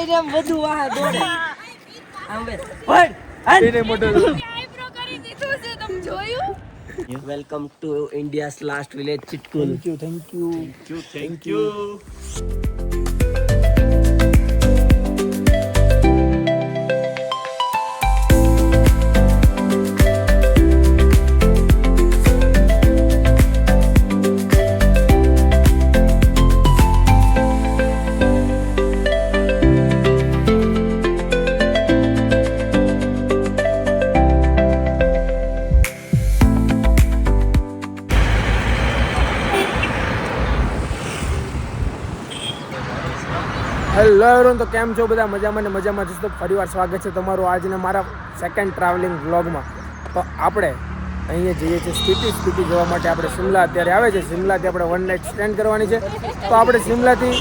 જાય ને એમ બધું વાહ દોડે આમ બે ભડ એને મોટો આઈબ્રો કરી દીધું છે તમે જોયું welcome to India's last village Chitkul thank you hello everyone, તો કેમ છો બધા? મજામાં ને મજામાં જ. તો ફરીવાર સ્વાગત છે તમારું આજના મારા સેકન્ડ ટ્રાવેલિંગ વ્લોગમાં. તો આપણે અહીંયા જઈએ છીએ સ્પીટી જવા માટે. આપણે શિમલા અત્યારે આવે છે. શિમલાથી આપણે 1 નાઇટ સ્ટેન્ડ કરવાની છે. તો આપણે શિમલાથી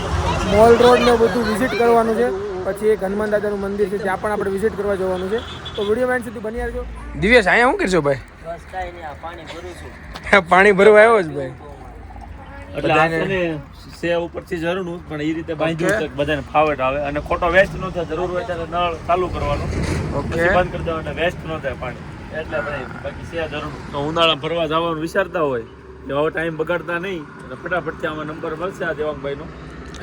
મોલ રોડને બધું વિઝિટ કરવાનું છે. પછી એક હનુમાન દાદાનું મંદિર છે, ત્યાં પણ આપણે વિઝિટ કરવા જવાનું છે. તો વિડીયો એન્ડ સુધી બની રહેજો. દિવ્યેશ, અહીંયા શું કરશો ભાઈ? બસ કાંઈ નહીં, પાણી ભરું છું. પાણી ભરવા આવ્યો છે ભાઈ. એટલે સેવ ઉપરથી ઝરણું પણ એ રીતે બાંધ્યું છે બધાને ફાવટ આવે અને ખોટો વેસ્ટ ન થાય. જરૂર હોય ત્યારે નળ ચાલુ કરવાનો, પછી બંધ કરી દેવાનો એટલે વેસ્ટ ન થાય પાણી. એટલે બાકી સેવ ઝરણું તો ઉનાળા ફરવા જવાનું વિચારતા હોય એટલે હવે ટાઈમ બગાડતા નહીં અને ફટાફટથી આમાં નંબર મળશે આ દેવાંગભાઈનો.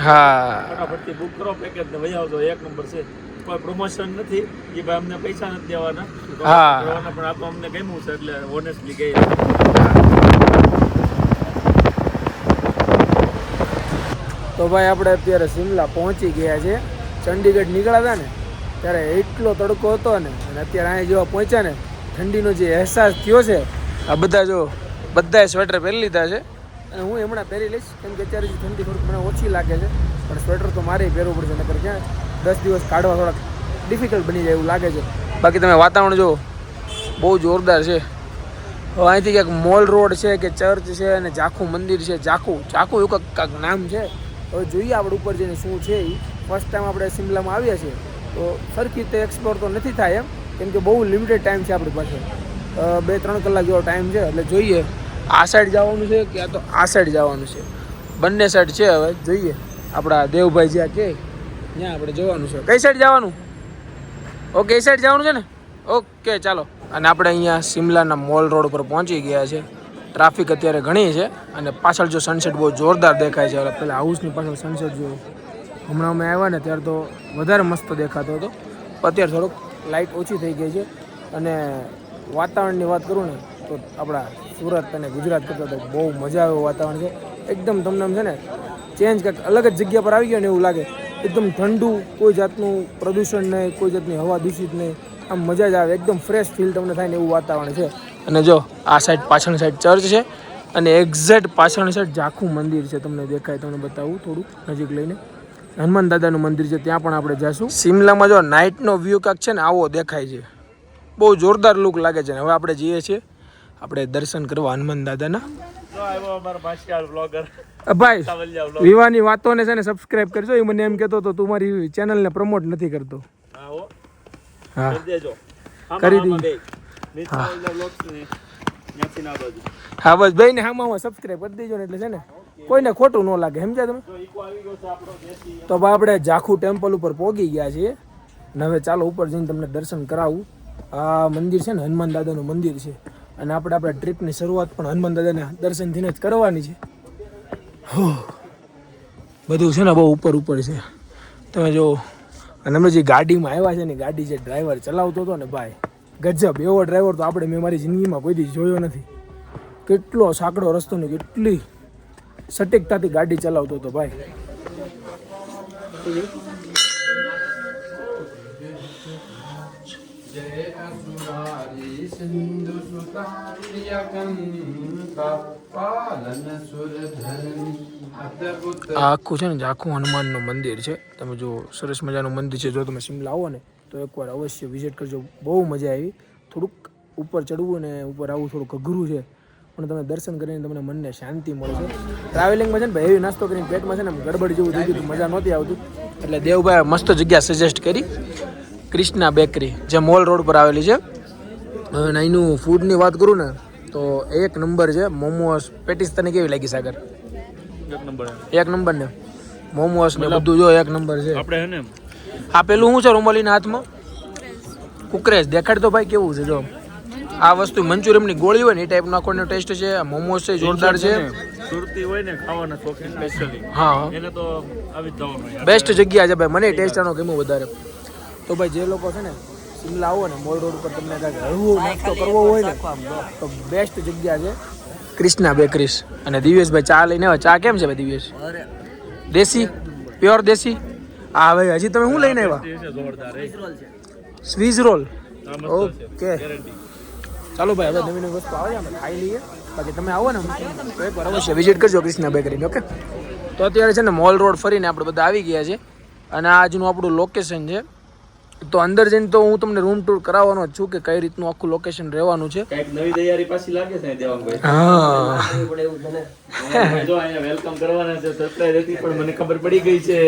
હા, ફટાફટથી બુક કરો પેકેજ ને વહી આવજો. 1 નંબર છે, કોઈ પ્રમોશન નથી કે ભાઈ અમને પૈસા નથી દેવાના પણ આ તો અમને ગમ્યું છે એટલે ઓનેસ્ટલી કહી. તો ભાઈ આપણે અત્યારે શિમલા પહોંચી ગયા છે. ચંડીગઢ નીકળ્યા હતા ને ત્યારે એટલો તડકો હતો ને, અને અત્યારે અહીંયા જેવા પહોંચ્યા ને ઠંડીનો જે અહેસાસ થયો છે. આ બધા જો બધાએ સ્વેટર પહેરી લીધા છે અને હું હમણાં પહેરી લઈશ, કેમ કે અત્યારે ઠંડી થોડીક મને ઓછી લાગે છે. પણ સ્વેટર તો મારે પહેરવું પડશે, નકર ક્યાં 10 દિવસ કાઢવા થોડાક ડિફિકલ્ટ બની જાય એવું લાગે છે. બાકી તમે વાતાવરણ જો બહુ જોરદાર છે. હવે અહીંથી ક્યાંક મોલ રોડ છે કે ચર્ચ છે અને ઝાખું મંદિર છે. ઝાખું એવું કાંઈક નામ છે. હવે જોઈએ આપણે ઉપર જઈને શું છે. એ ફર્સ્ટ ટાઈમ આપણે શિમલામાં આવ્યા છીએ તો સરખી રીતે એક્સપ્લોર તો નથી થાય એમ, કેમ કે બહુ લિમિટેડ ટાઈમ છે આપણી પાસે. 2-3 કલાક જેવો ટાઈમ છે. એટલે જોઈએ આ સાઈડ જવાનું છે કે તો આ સાઈડ જવાનું છે. બંને સાઈડ છે. હવે જોઈએ આપણા દેવભાઈ જ્યાં કે ત્યાં આપણે જવાનું છે. કઈ સાઈડ જવાનું? ઓકે, એ સાઈડ જવાનું છે ને? ઓકે ચાલો. અને આપણે અહીંયા શિમલાના મોલ રોડ પર પહોંચી ગયા છે. ટ્રાફિક અત્યારે ઘણી છે અને પાછળ જો સનસેટ બહુ જોરદાર દેખાય છે. હવે પેલા હાઉસની પાછળ સનસેટ જો હમણાં અમે આવ્યા ને ત્યારે તો વધારે મસ્ત દેખાતો હતો. અત્યારે થોડોક લાઇટ ઓછી થઈ ગઈ છે. અને વાતાવરણની વાત કરું ને તો આપણા સુરત અને ગુજરાત કરતાં તો બહુ મજા આવે વાતાવરણ છે. એકદમ તમને આમ છે ને ચેન્જ કંઈક અલગ જ જગ્યા પર આવી ગયો ને એવું લાગે. એકદમ ઠંડુ, કોઈ જાતનું પ્રદૂષણ નહીં, કોઈ જાતની હવા દૂષિત નહીં. આમ મજા જ આવે, એકદમ ફ્રેશ ફીલ તમને થાય ને એવું વાતાવરણ છે. અને જો આ સાઈડ પાછળની સાઈડ ચર્ચ છે અને એક્ઝેક્ટ પાછળની સાઈડ ઝાખું મંદિર છે. તમને દેખાય, તમને બતાવું થોડું નજીક લઈને. હનુમાન દાદાનું મંદિર છે, ત્યાં પણ આપણે જઈશું. શિમલામાં જો નાઇટનો વ્યૂ કાંક છે ને આવો દેખાય છે. બહુ જોરદાર લુક લાગે છે. હવે આપણે જઈએ છીએ આપણે દર્શન કરવા હનુમાન દાદાના. ભાઈ વિવાની વાતોને છે ને સબસ્ક્રાઇબ કરજો. એ મને એમ કહેતો હતો તું મારી ચેનલને પ્રમોટ નથી કરતો. હા, કરી દીધી. હા બસ ભાઈ ને હામાં સબસ્ક્રાઇબ કરી દેજો ને એટલે છે ને કોઈને ખોટું ન લાગે, સમજ્યા તમે? તો આપણે ઝાખુ ટેમ્પલ ઉપર પહોંચી ગયા છીએ. અને હવે ચાલો ઉપર જઈને તમને દર્શન કરાવું. આ મંદિર છે ને હનુમાન દાદાનું મંદિર છે અને આપણે ટ્રીપની શરૂઆત પણ હનુમાન દાદાના દર્શનથી જ કરવાની છે. બધું છે ને બહુ ઉપર છે. તમે જો અને અમે જે ગાડીમાં આવ્યા છે ને, ગાડી જે ડ્રાઈવર ચલાવતો હતો ને ભાઈ ગજબ. એવો ડ્રાઈવર તો મેં મારી જિંદગીમાં કોઈ દી જોયો નથી. કેટલો સાંકડો રસ્તો ને કેટલી સટીકતાથી ગાડી ચલાવતો હતો ભાઈ. આ આખું છે ને ઝાખું હનુમાનનું મંદિર છે. તમે જો સરસ મજાનું મંદિર છે. જો તમે શિમલા આવો ને તો એકવાર અવશ્ય વિઝિટ કરજો. બહુ મજા આવી. થોડુંક ઉપર ચડવું ને ઉપર આવવું થોડુંક અઘરું છે, પણ તમે દર્શન કરીને તમને મનને શાંતિ મળે છે. ટ્રાવેલિંગમાં છે ને ભાઈ હેવી નાસ્તો કરીને પેટમાં છે ને ગડબડ જેવું થઈ ગયું, મજા નહોતી આવતી. એટલે દેવભાઈ મસ્ત જગ્યા સજેસ્ટ કરી, ક્રિષ્ના બેકરી, જે મોલ રોડ પર આવેલી છે. હવે અહીંનું ફૂડની વાત કરું ને તો 1 નંબર છે. મોમોસ, પેટીસ તને કેવી લાગી સાગર? 1 નંબર ને મોમોસ ને બધું જો 1 નંબર છે. આપણે હે ને આ પેલું શું છે રોમાલીના હાથમાં? કુકરેજ. દેખાડ તો ભાઈ કેવું છે જો. આ વસ્તુ મંચુરિયમની ગોળી હોય ને એ ટાઈપનો આખોનો ટેસ્ટ છે. આ મોમોસ છે જોરદાર છે. સુરતી હોય ને ખાવાના શોખીન સ્પેશિયલી હા એને તો આવી જ જવાનું. બેસ્ટ જગ્યા છે ભાઈ. મને ટેસ્ટ આનો ગમ્યો વધારે. તો ભાઈ જે લોકો છે ને શિમલા આવો ને મોલ રોડ ઉપર તમને કાંઈક હળવો નાસ્તો કરવો હોય ને તો બેસ્ટ જગ્યા છે ક્રિષ્ના બેકરીસ. અને દિવ્યેશભાઈ ચા લઈને આવે. ચા કેમ છે ભાઈ દિવ્યેશ? દેશી, પ્યોર દેશી. હા ભાઈ હજી તમે શું લઈને આવ્યા? જોરદાર સ્વીઝ રોલ. ઓકે ચાલો ભાઈ હવે નવી નવી વસ્તુ આવે છે આપણે ખાઈ લઈએ. બાકી તમે આવો ને તો એકવાર અવશ્ય વિઝિટ કરજો ક્રિષ્ના બેકરી. ઓકે તો અત્યારે છે ને મોલ રોડ ફરીને આપણે બધા આવી ગયા છે અને આ આજનું આપણું લોકેશન છે. તો અંદર જઈને તો હું તમને રૂમ ટૂર કરાવવાનો જ છું કે કઈ રીતનું આખું લોકેશન રહેવાનું છે. કઈક નવી તૈયારી પાછી લાગે છે દેવાંગભાઈ. હા જો અહીંયા વેલકમ કરવાના છે સરપ્રાઈઝ હતી પણ મને ખબર પડી ગઈ છે.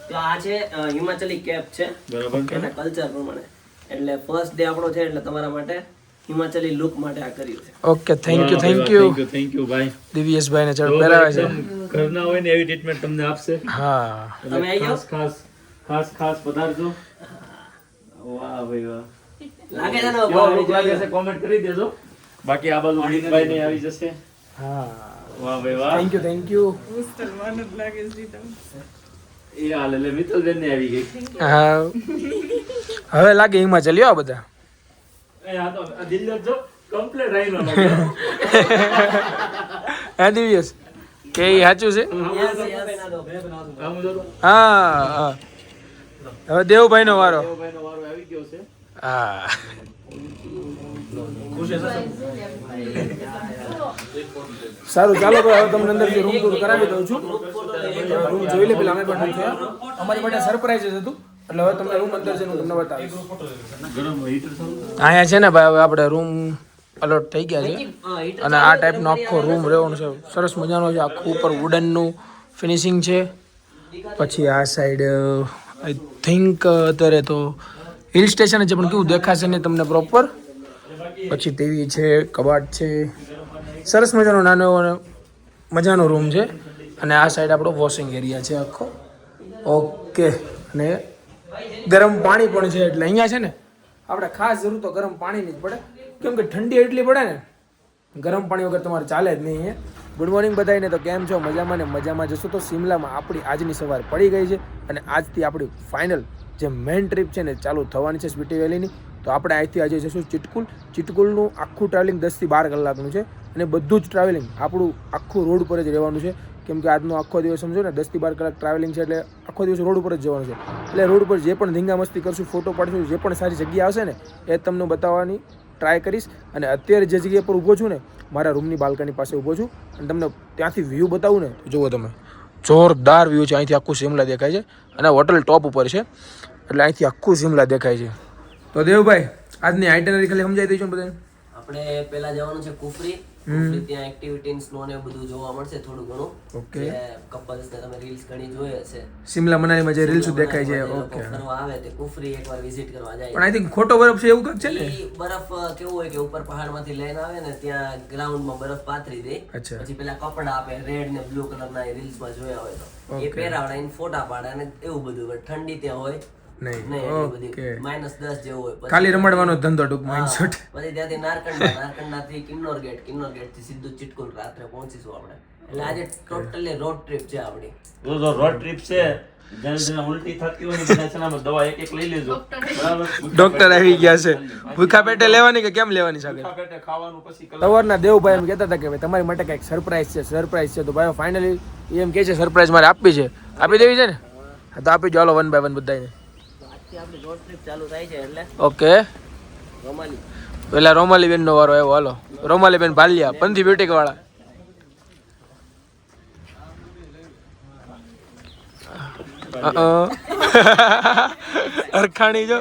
તો આ છે હિમાચલી કેપ છે બરાબર એના કલ્ચર પ્રમાણે. એટલે ફર્સ્ટ ડે આપણો છે એટલે તમારા માટે હિમાચલી લુક માટે આ કર્યું છે. ઓકે થેન્ક યુ ભાઈ. દિવ્યેશભાઈ ને ચડ પહેરાવે છે. ઘરના હોય ને એવી ટ્રીટમેન્ટ તમને આપશે. હા તમે આવી જાઓ. ખાસ પધારજો. વાહ ભાઈ વાહ. લાગે છે ને કેવો look લાગે છે કોમેન્ટ કરી દેજો. બાકી આ બાજુ અનિતભાઈ ને આવી જશે. હા વાહ ભાઈ વાહ. થેન્ક યુ એ હાલ એટલે મિત્તલબેન ને આવી ગઈ. હા હવે લાગે હિમાચલી આ બધા. એ આ તો આ દિલ્હી જો કમ્પ્લીટ રહી નો લાગે. હા દિવ્યેશ કે એ સાચું છે. આમ જો તો હા હવે દેવભાઈ નો વારો. ભાઈ નો વારો આવી ગયો છે. હા સારું ચાલો ભાઈ હવે તમને અંદર રૂમ ટૂર કરાવી દઉં છું. રૂમ જોઈ લે પેલા અમે પણ છે અમારી માટે સરપ્રાઈઝ હતું એટલે હવે તમને રૂમ અંદર છે હું તમને બતાવીશ. ગરમ હીટર ચાલુ. અહીંયા છે ને ભાઈ હવે આપણે રૂમ અલોટ થઈ ગયા છે અને આ ટાઈપનો આખો રૂમ રહેવાનો છે. સરસ મજાનો છે. આખું ઉપર વુડનનું ફિનિશિંગ છે. પછી આ સાઈડ આઈ થિંક અત્યારે તો હિલ સ્ટેશન છે પણ કેવું દેખાશે ને તમને પ્રોપર. પછી ટીવી છે, કબાટ છે, સરસ મજાનો નાનો મજાનો રૂમ છે. અને આ સાઈડ આપણો વોશિંગ એરિયા છે આખો. ઓકે અને ગરમ પાણી પણ છે એટલે અહીંયા છે ને આપણે ખાસ જરૂર તો ગરમ પાણીની જ પડે કેમ કે ઠંડી એટલી પડે ને ગરમ પાણી વગર તમારે ચાલે જ નહીં અહીંયા. ગુડ મોર્નિંગ બધાને. તો કેમ છો? મજામાં ને મજામાં જશો. તો શિમલામાં આપણી આજની સવાર પડી ગઈ છે અને આજથી આપણી ફાઇનલ જે મેઇન ટ્રીપ છે ને ચાલુ થવાની છે સ્પીટી વેલીની. તો આપણે અહીંથી આજે જઈશું ચિટકુલ. ચિટકુલનું આખું ટ્રાવેલિંગ 10 થી 12 કલાકનું છે અને બધું જ ટ્રાવેલિંગ આપણું આખું રોડ પર જ રહેવાનું છે કેમ કે આજનો આખો દિવસ સમજો ને 10 થી 12 કલાક ટ્રાવેલિંગ છે એટલે આખો દિવસ રોડ ઉપર જ જવાનું છે. એટલે રોડ પર જે પણ ધીંગા મસ્તી કરશું, ફોટો પાડીશું, જે પણ સારી જગ્યા આવશે ને એ તમને બતાવવાની ટ્રાય કરીશ. અને અત્યારે જે જગ્યા પર ઊભો છું ને મારા રૂમની બાલ્કની પાસે ઊભો છું અને તમને ત્યાંથી વ્યૂ બતાવું ને તો જુઓ તમે જોરદાર વ્યૂ છે. અહીંથી આખું શિમલા દેખાય છે અને હોટલ ટોપ ઉપર છે એટલે અહીંથી આખું શિમલા દેખાય છે. તો દેવભાઈ આજની આઇટનરી ખાલી સમજાઈ દઈશું ને બધાને. આપણે પહેલા જવાનું છે કુફરી. કુફરી ત્યાં એક્ટિવિટીઝ નો ને બધું જોવા મળશે થોડું ઘણું. ઓકે કપલ્સ ને તમે રીલ્સ ઘણી જોઈ હશે. શિમલા મનાલીમાં જે રીલ્સ દેખાય છે. ઓકે ફરવા આવે તે કુફરી એકવાર વિઝિટ કરવા જાય. પણ આઈ થિંક ખોટો બરફ છે એવું કંઈક છે ને. ઈ બરફ કેવું હોય કે ઉપર પહાડમાંથી લઈને આવે ને ત્યાં ગ્રાઉન્ડમાં બરફ પાથરી દે. અચ્છા. પછી પેલા કપડા આપે રેડ ને બ્લુ કલરના એ રીલ્સમાં જોયા હોય તો એ પહેરાવડાઈને ફોટા પાડે અને એવું બધું. પણ ઠંડી ત્યાં હોય નહીં. નહીં ઓકે -10 જેવું હોય. ખાલી રમાડવાનો ધંધો ટૂંકમાં ઇનશોર્ટ. પછી ત્યાંથી નારકંડાથી કિન્નોર ગેટ થી સીધું ચિટકુલ રાત્રે પહોંચીશું આપણે. એટલે આજે ટોટલી રોડ ટ્રીપ છે આપણી. રોડ ટ્રીપ છે. જેને ઉલટી થતી હોય ને બધા છે ને દવા એક લઈ લેજો. બરાબર. ડોક્ટર આવી ગયા છે. ભૂખા પેટે લેવાની કે કેમ લેવાની સાથે? પેટે ખાવાનું પછી સવારના દેવભાઈ એમ કહેતા હતા કે ભાઈ તમારી માટે કંઈક સરપ્રાઈઝ છે. સરપ્રાઈઝ છે તો ભાઈ ફાઇનલી એમ કહે છે સરપ્રાઈઝ મારે આપવી છે. આપી દેવી છે ને? હા તો આપી દો. હાલો 1 by 1 બધાને. આપણી રોડ ટ્રીપ ચાલુ થાય છે એટલે ઓકે રોમાલી પેલા રોમાલી બેન નો વારો આવ્યો. હાલો રોમાલી બેન ભાલિયા પંથી બ્યુટીક વાળા. અરખાણી જો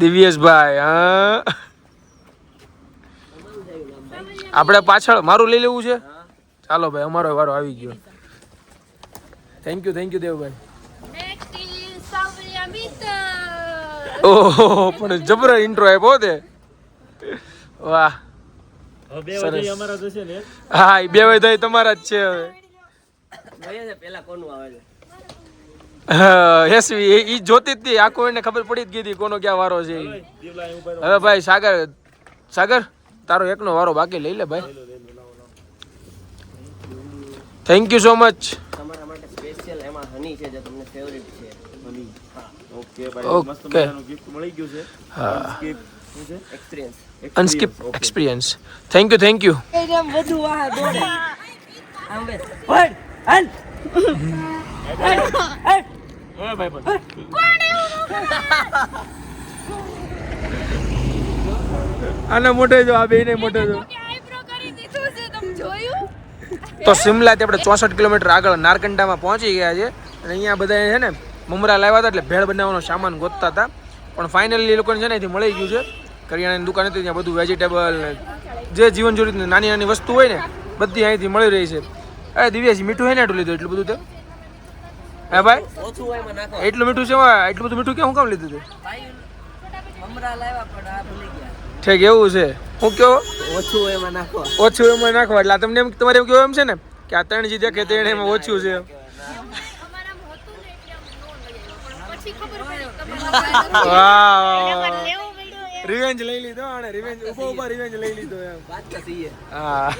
દિવ્યેશભાઈ. હા આપણે પાછળ મારું લઈ લેવું છે. ચાલો ભાઈ અમારો વારો આવી ગયો. Thank you Devbhai. Next is Sabriya Mita. ઓહો પણ જબરો ઇન્ટ્રો આપ્યો તે. વાહ હવે 2 વાગે અમારા જશે ને હા એ 2 વાગે તમારા જ છે હવે જોઈએ છે પેલા કોનું આવે છે. યશવી ઈ જોતી જ હતી આખો એને ખબર પડી જ ગઈ હતી કોનો ક્યાં વારો છે ઈ. દીવલા અહીં ઉભા હવે ભાઈ સાગર તારો એકનો વારો બાકી લઈ લે ભાઈ થેન્ક યુ સો મચ તમારા માટે સ્પેશિયલ એમાં હની છે જે તમને ફેવરિટ છે. હની ઓકે ભાઈ મસ્ત મજાનું ગિફ્ટ મળી ગયું છે હા સ્કીપ શું છે એક્સપિરિયન્સ. અનસ્કિપ એક્સપિરિયન્સ થેન્ક યુ એમ બધું વાહ દોડે આમ બે હટ હટ ઓય ભાઈ પણ આના મોટે જો આ બેને મોટે જો આઈબ્રો કરી દીધું છે તમે જોયું તો સિમલાથી આપણે 64 કિલોમીટર આગળ નારકંડામાં પહોંચી ગયા છે અને અહીંયા બધા છે ને મમરા લાવ્યા હતા એટલે ભેળ બનાવવાનો સામાન ગોતતા હતા પણ ફાઇનલી એ લોકોને છે ને અહીંથી મળી ગયું છે કરિયાણાની દુકાન હતી ત્યાં બધું વેજીટેબલ જે જીવન જરૂરી નાની નાની વસ્તુ હોય ને બધી અહીંથી મળી રહી છે અરે દિવ્યાજી મીઠું હે ને એટલું લીધું એટલું બધું તે હે ભાઈ ઓછું હોય એમાં નાખો. એટલું મીઠું છે એટલું બધું મીઠું કેમ હું કામ લીધું તે ભાઈ મમરા લાવ્યા પણ આ ભૂલી ગયા. ઠીક એવું છે હું કયો ઓછું હોય એમાં નાખો. ઓછું એમાં નાખવા એટલે આ તમને એમ તમારે એમ કેવું એમ છે ને કે આ ત્રણ જે દેખે તેને એમાં ઓછું છે અમારામાં હતું ને એટલે આમ નો લગાવ્યો પણ પછી ખબર પડી તમારે વાહ લેવું પડ્યું રિવેન્જ લઈ લીધો અને રિવેન્જ ઉભો રિવેન્જ લઈ લીધો એમ વાત તો સહી છે. હા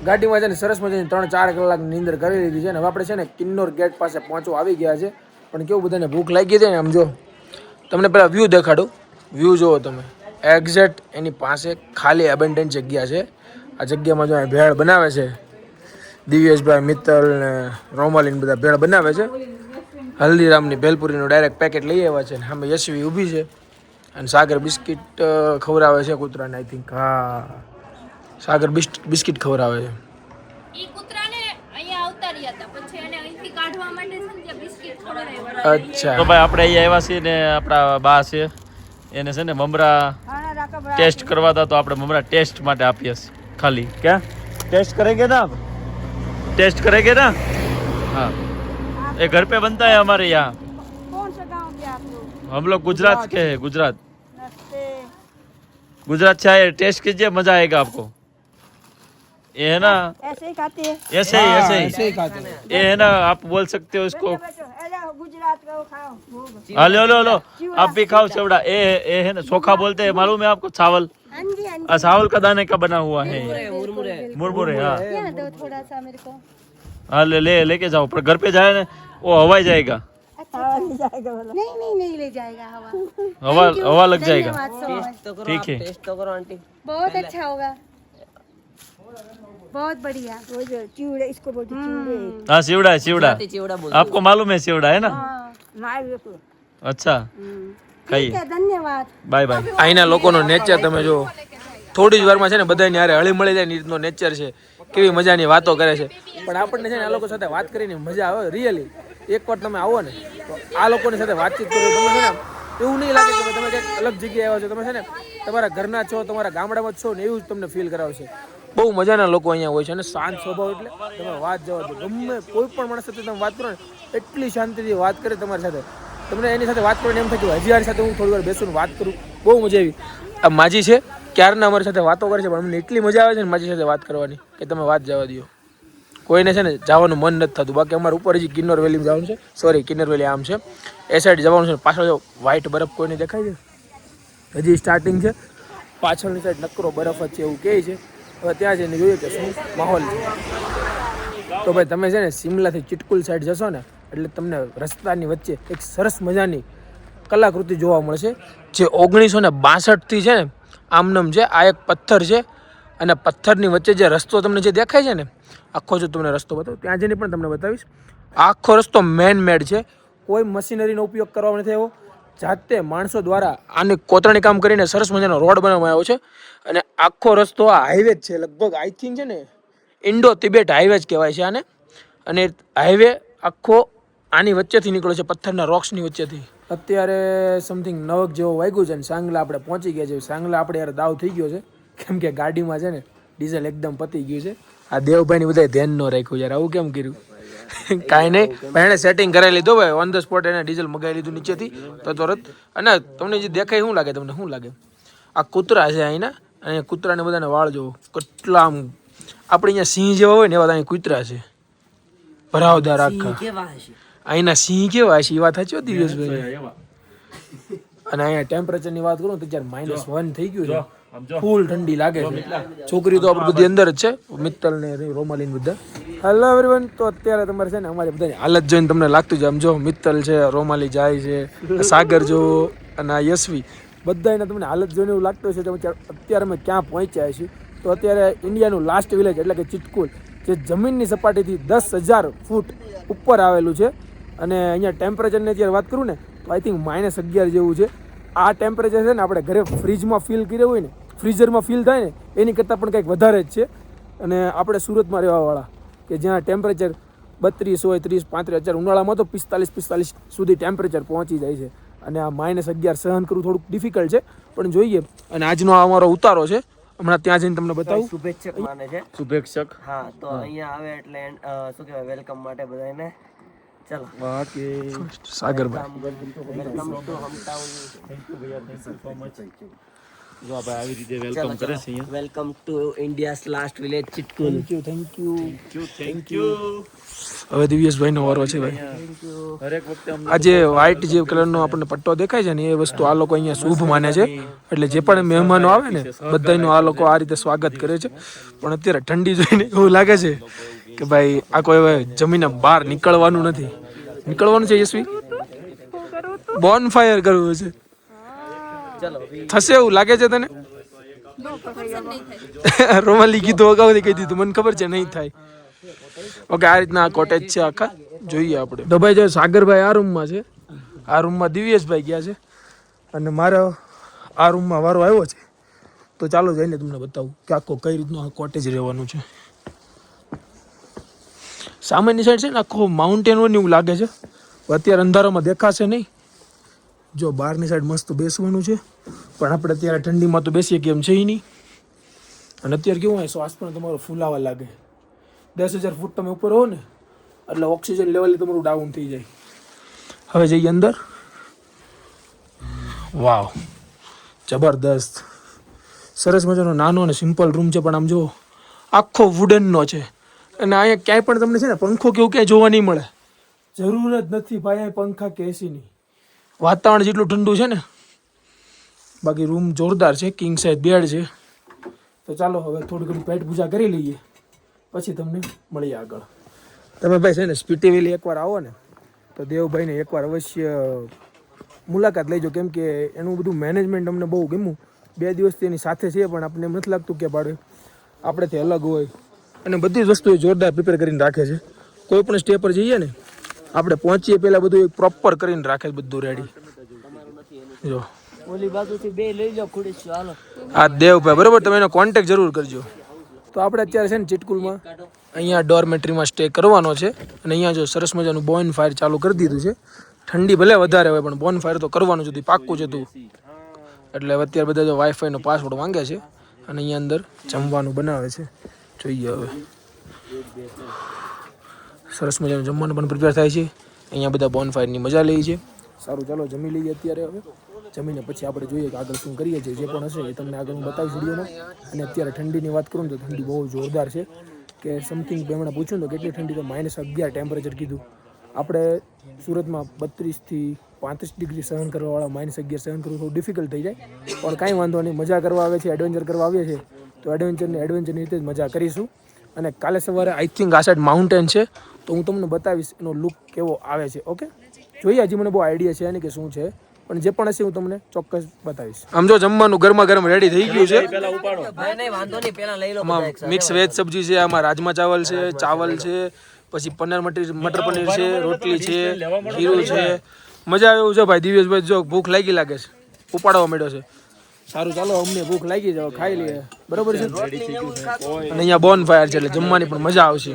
ગાડીમાં છે ને સરસ મજાની 3-4 કલાકની નીંદર કરી લીધી છે ને હવે આપણે છે ને કિન્નોર ગેટ પાસે પહોંચવા આવી ગયા છે પણ કેવું બધાને ભૂખ લાગી હતી ને આમ જો તમને પેલા વ્યૂ દેખાડું વ્યૂ જુઓ તમે એક્ઝેક્ટ એની પાસે ખાલી એબન્ડન્ટ જગ્યા છે આ જગ્યામાં જો અહીં ભેળ બનાવે છે દિવ્યેશભાઈ મિત્તલ ને રોમાલીન બધા ભેળ બનાવે છે હલ્દીરામની ભેલપુરીનું ડાયરેક્ટ પેકેટ લઈ આવ્યા છે ને સામે યશવી ઊભી છે અને સાગર બિસ્કિટ ખવડાવે છે કૂતરાને આઈ થિંક હા સાગર બિસ્કિટ ખવડાવે છે ઈ કૂતરાને અહીંયા આવતા રહ્યા હતા પછી એને અહીંથી કાઢવા માટે છે ને ત્યાં બિસ્કિટ ખવડાવ્યા અચ્છા તો ભાઈ આપણે અહીંયા આવ્યા છીએ ને આપણા બા છે એને છે ને મમરા ટેસ્ટ કરવા હતા તો આપણે મમરા ટેસ્ટ માટે આપીએ છીએ ખાલી ક્યાં ટેસ્ટ करेंगे ना आप टेस्ट करेंगे ना हाँ ये घर पे बनता है हमारे यहाँ कौन सा गांव के आप लोग? हम लोग गुजरात के हैं गुजरात गुजरात से आए टेस्ट कीजिए मजा आएगा आपको ये है ना ऐसे ही खाते हैं ऐसे ही ऐसे ही खाते हैं ये है ना आप बोल सकते हो इसको बैठो ऐसा गुजरात का वो खाओ भोग हाँ लो लो आप भी खाओ चवड़ा ये है ना सोखा बोलते हैं मालूम है आपको चावल हाँ जी हाँ जी चावल का दाने का बना हुआ है ये। मुरमुरे मुरमुरे हाँ यहाँ दो थोड़ा सा मेरे को हाँ लेके जाओ पर घर पे जाए ना वो हवाई जाएगा हवा ले जाएगा बोलो नहीं ले जाएगा हवा हवा लग जाएगा धन्यवाद so much. तो करो ठीक आप है। टेस्ट तो करो आंटी. बहुत अच्छा होगा बहुत बढ़िया वो जो चिवड़े इसको बोलते चिवड़े हाँ चिवड़ा है चिवड़ा चिवड़ा बोल आपको मालूम है चिवड़ा है ना हाँ मार को अच्छा ठीक खाइए है धन्यवाद बाय बाय અહીંના લોકોનો નેચર તમે જો થોડી જ વારમાં છે ને બધાની હારે હળી મળી જાય રીતનો નેચર છે કેવી મજાની વાતો કરે છે પણ આપણને છે ને આ લોકો સાથે વાત કરીને મજા આવે રિયલી એકવાર તમે આવો ને તો આ લોકોની સાથે વાતચીત કરો તમને છે ને એવું નહીં લાગે કે તમે કંઈક અલગ જગ્યાએ આવ્યા છો તમે છે ને તમારા ઘરના છો તમારા ગામડામાં જ છો ને એવું જ તમને ફીલ કરાવશે બહુ મજાના લોકો અહીંયા હોય છે અને શાંત સ્વભાવ એટલે તમે વાત જવા દો ગમે કોઈ પણ માણસ સાથે તમે વાત કરો ને એટલી શાંતિથી વાત કરે તમારી સાથે તમને એની સાથે વાત કરીને એમ થાય કે હજી આની સાથે હું થોડી વાર બેસું વાત કરું બહુ મજા આવી આ માજી છે ક્યારના અમારી સાથે વાતો કરે છે પણ અમને એટલી મજા આવે છે ને માજી સાથે વાત કરવાની કે તમે વાત જવા દો કોઈને છે ને જવાનું મન નથી થતું બાકી અમારે ઉપર હજી કિન્નોર વેલીમાં જવાનું છે સોરી કિન્નોર વેલી આમ છે એ સાઈડ જવાનું છે પાછળ જો વ્હાઈટ બરફ કોઈને દેખાય છે હજી સ્ટાર્ટિંગ છે પાછળની સાઈડ નકરો બરફ જ છે એવું કહે છે હવે ત્યાં જઈને જોઈએ કે શું માહોલ છે તો ભાઈ તમે છે ને સિમલાથી ચિટકુલ સાઈડ જશો ને એટલે તમને રસ્તાની વચ્ચે એક સરસ મજાની કલાકૃતિ જોવા મળશે જે 1962થી છે ને આમનામ છે આ એક પથ્થર છે અને પથ્થરની વચ્ચે જે રસ્તો તમને જે દેખાય છે ને આખો જો તમને રસ્તો બતાવું ત્યાં જઈને પણ તમને બતાવીશ આખો રસ્તો મેન મેડ છે કોઈ મશીનરીનો ઉપયોગ કરવામાં નથી આવ્યો જાતે માણસો દ્વારા આની કોતરણી કામ કરીને સરસ મજાનો રોડ બનાવવામાં આવ્યો છે અને આખો રસ્તો આ હાઈવે જ છે લગભગ આઈ થિંક છે ને ઇન્ડો તિબેટ હાઈવે જ કહેવાય છે આને અને હાઈવે આખો આની વચ્ચેથી નીકળ્યો છે પથ્થરના રોક્સની વચ્ચેથી અત્યારે સમથિંગ 9 જેવો વાગ્યું છે અને સાંગલા આપણે પહોંચી ગયા છે સાંગલા આપણે યાર દાવ થઈ ગયો છે કેમ કે ગાડીમાં છે ને ડીઝલ એકદમ પતી ગયું છે આ દેવભાઈની બધા ધ્યાન ન રાખ્યું યાર આવું કેમ કર્યું કાંઈ નહીં પણ એણે સેટિંગ કરાવી લીધું ભાઈ ઓન ધ સ્પોટ એને ડીઝલ મગાવી લીધું નીચેથી તો તરત અને તમને જે દેખાય શું લાગે તમને શું લાગે આ કૂતરા છે અહીંના અહીંયા કૂતરાને બધાને વાળ જોવો કેટલા આમ આપણે અહીંયા સિંહ જેવા હોય ને એવા અહીંયા કૂતરા છે ભરાવદાર આખા અહીંના સિંહ કેવા છે એ વાત સાચી હતી દિવ્યેશભાઈ એવા અને અહીંયા ટેમ્પરેચરની વાત કરું તો જ્યારે -1 થઈ ગયું છે આમ જો ફૂલ ઠંડી લાગે છે છોકરી તો આપણે બધી અંદર જ છે મિત્તલ ને રોમાલીન બધા હેલો એવરીવન તો અત્યારે તમારે છે ને અમારી બધાની હાલત જોઈને તમને લાગતું છે આમ જો મિત્તલ છે રોમાલી જાય છે સાગર જો અને આ યશવી બધાને તમને હાલત જોઈને એવું લાગતું છે કે અત્યારે અમે ક્યાં પહોંચ્યા છીએ તો અત્યારે ઇન્ડિયાનું લાસ્ટ વિલેજ એટલે કે ચિટકુલ જે જમીનની સપાટીથી 10,000 ફૂટ ઉપર આવેલું છે અને અહીંયા ટેમ્પરેચરની જ્યારે વાત કરું ને તો આઈ થિંક -11 જેવું છે આ ટેમ્પરેચર છે ને આપણે ઘરે ફ્રીજમાં ફીલ કર્યું હોય ને ફ્રીઝરમાં ફીલ થાય ને એની કરતાં પણ કંઈક વધારે જ છે અને આપણે સુરતમાં રહેવાવાળા કે જ્યાં ટેમ્પરેચર 32 હોય 30 35 અત્યારે ઉનાળામાં તો 45 સુધી ટેમ્પરેચર પહોંચી જાય છે અને આ -11 સહન કરવું થોડુંક ડિફિકલ્ટ છે પણ જોઈએ અને આજનો આ અમારો ઉતારો છે હમણાં ત્યાં જઈને તમને બતાવું શુભેચ્છક માને છે શુભેચ્છક હા તો અહીંયા આવે એટલે શું કહેવાય વેલકમ માટે બધાને ચલો સાગરભાઈ વેલકમ ટુ હોમટાઉન જો આપણે આવી રીતે વેલકમ કરે છે અહીંયા welcome to India's last village Chitkul thank you thank you હવે દિવ્યેશભાઈનો વારો છે ભાઈ દરેક વખતે અમને આ જે વ્હાઈટ જે કલરનો આપણને પટ્ટો દેખાય છે ને એ વસ્તુ આ લોકો અહીંયા શુભ માને છે એટલે જે પણ મહેમાનો આવે ને બધાનું આ લોકો આ રીતે સ્વાગત કરે છે પણ અત્યારે ઠંડી જોઈને એવું લાગે છે કે ભાઈ આ કોઈ હવે જમીને બહાર નીકળવાનું નથી નીકળવાનું છે યશવી બોન ફાયર કરવું છે થશે એવું લાગે છે તને રોમાલી કીધું અગાઉથી કહી દીધું મને ખબર છે નહીં થાય ઓકે આ રીતના આ કોટેજ છે આખા જોઈએ આપણે તો ભાઈ જો સાગરભાઈ આ રૂમમાં છે આ રૂમમાં દિવ્યેશભાઈ ગયા છે અને મારો આ રૂમમાં વારો આવ્યો છે તો ચાલો જઈને તમને બતાવું કે આખો કઈ રીતનું આ કોટેજ રહેવાનું છે સામેની સાઈડ છે ને આખો માઉન્ટેન હોય ને એવું લાગે છે અત્યારે અંધારામાં દેખાશે નહીં જો બહારની સાઈડ મસ્ત બેસવાનું છે પણ આપણે અત્યારે ઠંડીમાં તો બેસીએ કેમ છે નહીં અને અત્યારે કેવું હોય શ્વાસ પણ તમારો ફૂલાવા લાગે 10,000 ફૂટ તમે ઉપર હો ને એટલે ઓક્સિજન લેવલ તમારું ડાઉન થઈ જાય હવે જઈએ અંદર વાવ જબરદસ્ત સરસ મજાનો નાનો અને સિમ્પલ રૂમ છે પણ આમ જુઓ આખો વુડનનો છે અને અહીંયા ક્યાંય પણ તમને છે ને પંખો કેવું ક્યાંય જોવા નહીં મળે જરૂર જ નથી ભાઈ અહીં પંખા કે એસીની વાતાવરણ જેટલું ઠંડુ છે ને બાકી રૂમ જોરદાર છે કિંગ સાઇઝ બેડ છે તો ચાલો હવે થોડી ઘણી પેટ પૂજા કરી લઈએ પછી તમને મળીએ આગળ તમે ભાઈ છે ને સ્પીટી વેલી એકવાર આવો ને તો દેવભાઈને એકવાર અવશ્ય મુલાકાત લેજો કેમ કે એનું બધું મેનેજમેન્ટ અમને બહુ ગમ્યું 2 દિવસથી એની સાથે છે પણ આપણને એમ નથી લાગતું કે ભાડે આપણેથી અલગ હોય અને બધી જ વસ્તુ એ જોરદાર પ્રિપેર કરીને રાખે છે કોઈ પણ સ્ટે પર જઈએ ને આપણે પહોંચીએ પહેલાં બધું પ્રોપર કરીને રાખે છે બધું રેડી જો ઓલી બાજુથી 2 લઈ લો ખુડીશ હાલો આ દેવભાઈ બરોબર તમે એનો કોન્ટેક્ટ જરૂર કરજો તો આપણે અત્યારે છે ને ચિટકુલમાં અહીંયા ડોરમેટરીમાં સ્ટે કરવાનો છે અને અહીંયા જો સરસ મજાનું બોન ફાયર ચાલુ કરી દીધું છે ઠંડી ભલે વધારે હોય પણ બોન ફાયર તો કરવાનું જ હતું પાક્કું જ હતું એટલે અત્યારે બધા જો વાઈફાઈનો પાસવર્ડ માંગે છે અને અહીંયા અંદર જમવાનું બનાવે છે જોઈએ હવે સરસ મજાનું જમવાનું પણ પ્રિપેર થાય છે અહીંયા બધા બોન ફાયરની મજા લઈએ છે સારું ચાલો જમી લઈએ અત્યારે હવે જમીને પછી આપણે જોઈએ કે આગળ શું કરીએ છીએ જે પણ હશે એ તમને આગળ હું બતાવીશ વિડીયોમાં અને અત્યારે ઠંડીની વાત કરું તો ઠંડી બહુ જોરદાર છે કે સમથિંગ એમણે પૂછ્યું તો કેટલી ઠંડી તો -11 ટેમ્પરેચર કીધું આપણે સુરતમાં 32 થી 35 ડિગ્રી સહન કરવાવાળા -11 સહન કરવું થોડું ડિફિકલ્ટ થઈ જાય પણ કાંઈ વાંધો નહીં મજા કરવા આવે છે એડવેન્ચર કરવા આવીએ છીએ તો એડવેન્ચરની રીતે જ મજા કરીશું અને કાલે સવારે આઈ થિંક આ સાઈડ માઉન્ટેન છે તો હું તમને બતાવીશ એનો લુક કેવો આવે છે ઓકે જોઈએ હજી મને બહુ આઈડિયા છે એની કે શું છે પણ જે પણ હશે હું તમને ચોક્કસ બતાવીશ આમ જો જમવાનું ગરમા ગરમ રેડી થઈ ગયું છે પેલા ઉપાડો ભાઈ નહીં વાંધો નહીં પેલા લઈ લો આમાં મિક્સ વેજ સબ્જી છે આમાં રાજમા ચાવલ છે પછી પનીર મટર પનીર છે રોટલી છે ખીરું છે મજા આવે એવું છે ભાઈ દિવ્યેશભાઈ જો ભૂખ લાગી લાગે છે ઉપાડવા માંડ્યો છે સારું ચાલો અમને ભૂખ લાગી જાવ ખાઈ લઈએ બરોબર છે અને અહીંયા બોન ફાયર છે એટલે જમવાની પણ મજા આવશે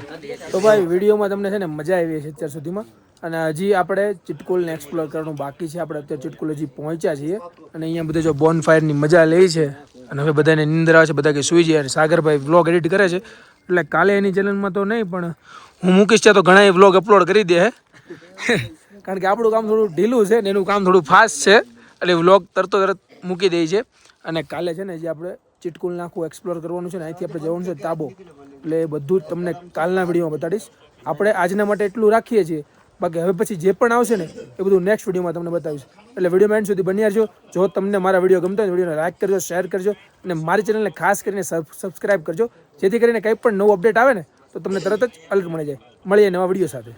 તો ભાઈ વિડીયોમાં તમને છે ને મજા આવી છે અત્યાર સુધીમાં અને હજી આપણે ચિટકુલને એક્સપ્લોર કરવાનું બાકી છે આપણે અત્યારે ચિટકુલ હજી પહોંચ્યા છીએ અને અહીંયા બધા જો બોન ફાયરની મજા લે છે અને હવે બધાને નિંદર આવે છે બધા કે સુઈ જાય અને સાગરભાઈ વ્લોગ એડિટ કરે છે એટલે કાલે એની ચેનલમાં તો નહીં પણ હું મૂકીશ ત્યાં તો ઘણા વ્લોગ અપલોડ કરી દે કારણ કે આપણું કામ થોડું ઢીલું છે ને એનું કામ થોડું ફાસ્ટ છે એટલે વ્લોગ તરત મૂકી દે છે અને કાલે છે ને જે આપણે ચીટકુલ નાખવું એક્સપ્લોર કરવાનું છે ને અહીંથી આપણે જવાનું છે તાબો, એટલે એ બધું જ તમને કાલના વિડીયોમાં બતાડીશ. આપણે આજના માટે એટલું રાખીએ છીએ, બાકી હવે પછી જે પણ આવશે ને એ બધું નેક્સ્ટ વિડીયોમાં તમને બતાવીશ. એટલે વિડીયોમાં એન્ડ સુધી બન્યા રહેજો. જો તમને મારા વિડીયો ગમતા હોય વિડીયોને લાઈક કરજો, શેર કરજો અને મારી ચેનલને ખાસ કરીને સબસ્ક્રાઇબ કરજો, જેથી કરીને કંઈ પણ નવું અપડેટ આવે ને તો તમને તરત જ અલર્ટ મળી જાય. મળીએ નવા વિડીયો સાથે.